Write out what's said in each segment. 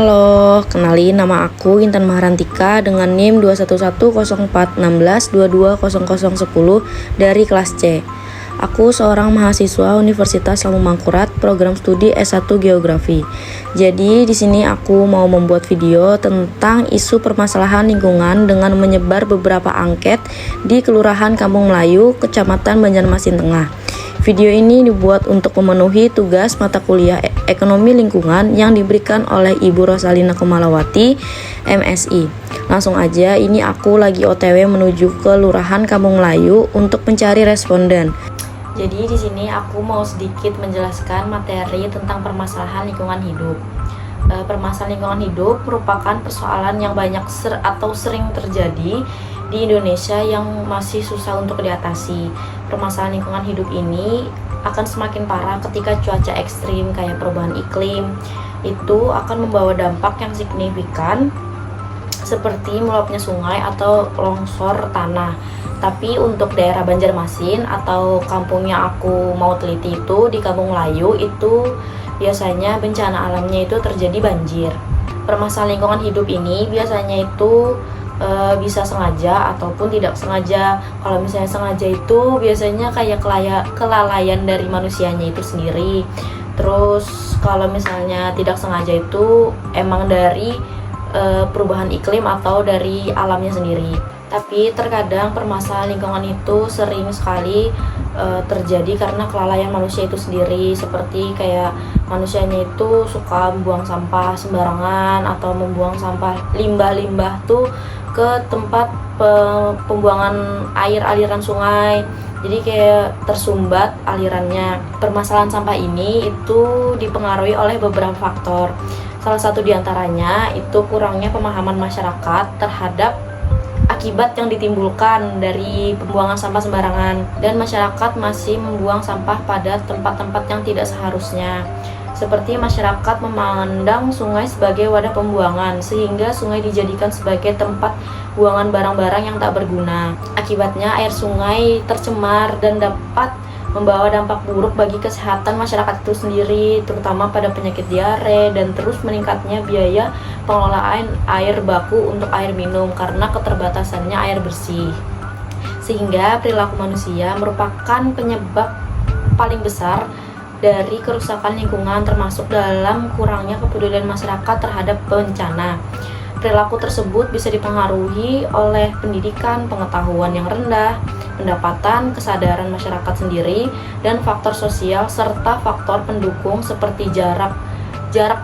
Halo, kenalin nama aku Intan Maharantika dengan NIM 2110416220010 dari kelas C. Aku seorang mahasiswa Universitas Lampung Mangkurat, program studi S1 Geografi. Jadi di sini aku mau membuat video tentang isu permasalahan lingkungan dengan menyebar beberapa angket di Kelurahan Kampung Melayu, Kecamatan Banjarmasin Tengah. Video ini dibuat untuk memenuhi tugas mata kuliah Ekonomi Lingkungan yang diberikan oleh Ibu Rosalina Komalawati, MSI. Langsung aja, ini aku lagi OTW menuju ke Kelurahan Kampung Melayu untuk mencari responden. Jadi di sini aku mau sedikit menjelaskan materi tentang permasalahan lingkungan hidup. Permasalahan lingkungan hidup merupakan persoalan yang banyak sering terjadi di Indonesia yang masih susah untuk diatasi. Permasalahan lingkungan hidup ini akan semakin parah ketika cuaca ekstrim kayak perubahan iklim itu akan membawa dampak yang signifikan seperti meluapnya sungai atau longsor tanah. Tapi untuk daerah Banjarmasin atau kampungnya aku mau teliti itu di Kampung Melayu itu biasanya bencana alamnya itu terjadi banjir. Permasalahan lingkungan hidup ini biasanya itu bisa sengaja ataupun tidak sengaja. Kalau misalnya sengaja itu biasanya kayak kelalaian dari manusianya itu sendiri. Terus kalau misalnya tidak sengaja itu emang dari perubahan iklim atau dari alamnya sendiri. Tapi terkadang permasalahan lingkungan itu sering sekali terjadi karena kelalaian manusia itu sendiri, seperti kayak manusianya itu suka membuang sampah sembarangan atau membuang sampah limbah-limbah tuh ke tempat pembuangan air aliran sungai. Jadi kayak tersumbat alirannya. Permasalahan sampah ini itu dipengaruhi oleh beberapa faktor. Salah satu diantaranya itu kurangnya pemahaman masyarakat terhadap akibat yang ditimbulkan dari pembuangan sampah sembarangan, dan masyarakat masih membuang sampah pada tempat-tempat yang tidak seharusnya. Seperti masyarakat memandang sungai sebagai wadah pembuangan, sehingga sungai dijadikan sebagai tempat buangan barang-barang yang tak berguna. Akibatnya air sungai tercemar dan dapat membawa dampak buruk bagi kesehatan masyarakat itu sendiri, terutama pada penyakit diare, dan terus meningkatnya biaya pengelolaan air baku untuk air minum karena keterbatasannya air bersih. Sehingga perilaku manusia merupakan penyebab paling besar dari kerusakan lingkungan, termasuk dalam kurangnya kepedulian masyarakat terhadap bencana. Perilaku tersebut bisa dipengaruhi oleh pendidikan, pengetahuan yang rendah, pendapatan, kesadaran masyarakat sendiri, dan faktor sosial serta faktor pendukung seperti jarak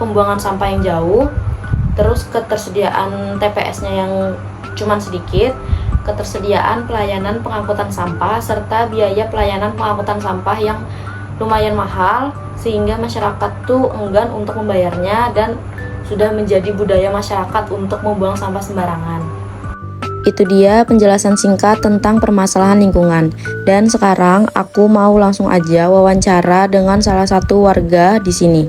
pembuangan sampah yang jauh, terus ketersediaan TPS-nya yang cuman sedikit, ketersediaan pelayanan pengangkutan sampah, serta biaya pelayanan pengangkutan sampah yang lumayan mahal sehingga masyarakat tuh enggan untuk membayarnya dan sudah menjadi budaya masyarakat untuk membuang sampah sembarangan. Itu dia penjelasan singkat tentang permasalahan lingkungan. Dan sekarang aku mau langsung aja wawancara dengan salah satu warga di sini.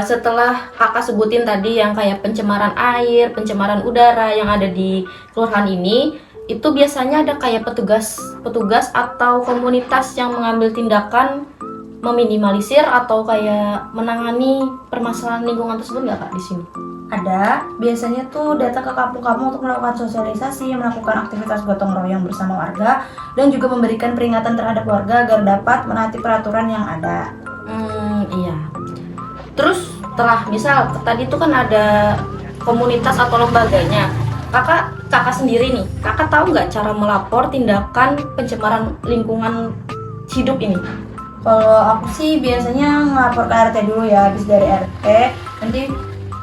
Setelah kakak sebutin tadi yang kayak pencemaran air, pencemaran udara yang ada di kelurahan ini, itu biasanya ada kayak petugas atau komunitas yang mengambil tindakan meminimalisir atau kayak menangani permasalahan lingkungan tersebut nggak kak di sini? Ada, biasanya tuh datang ke kampung-kampung untuk melakukan sosialisasi, melakukan aktivitas gotong royong bersama warga, dan juga memberikan peringatan terhadap warga agar dapat menaati peraturan yang ada. Iya. Terus setelah misal tadi itu kan ada komunitas atau lembaganya, kakak sendiri nih, kakak tahu nggak cara melapor tindakan pencemaran lingkungan hidup ini? Kalau aku sih biasanya ngelapor ke RT dulu ya, habis dari RT nanti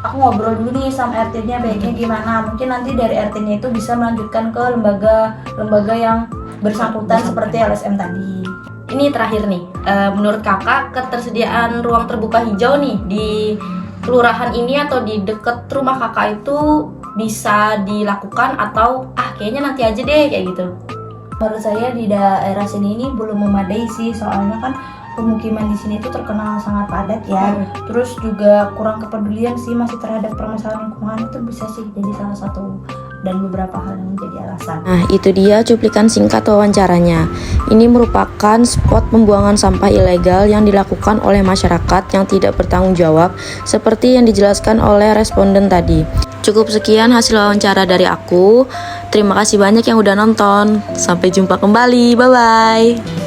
aku ngobrol dulu nih sama RT-nya baiknya gimana. Mungkin nanti dari RT-nya itu bisa melanjutkan ke lembaga yang bersangkutan seperti LSM tadi. Ini terakhir nih, menurut kakak ketersediaan ruang terbuka hijau nih di kelurahan ini atau di dekat rumah kakak itu bisa dilakukan atau kayaknya nanti aja deh kayak gitu? Menurut saya di daerah sini ini belum memadai sih, soalnya kan pemukiman di sini itu terkenal sangat padat ya. Terus juga kurang kepedulian sih masih terhadap permasalahan lingkungan, itu bisa sih jadi salah satu dan beberapa hal yang menjadi alasan. Nah, itu dia cuplikan singkat wawancaranya. Ini merupakan spot pembuangan sampah ilegal yang dilakukan oleh masyarakat yang tidak bertanggung jawab, seperti yang dijelaskan oleh responden tadi. Cukup sekian hasil wawancara dari aku. Terima kasih banyak yang udah nonton. Sampai jumpa kembali. Bye-bye.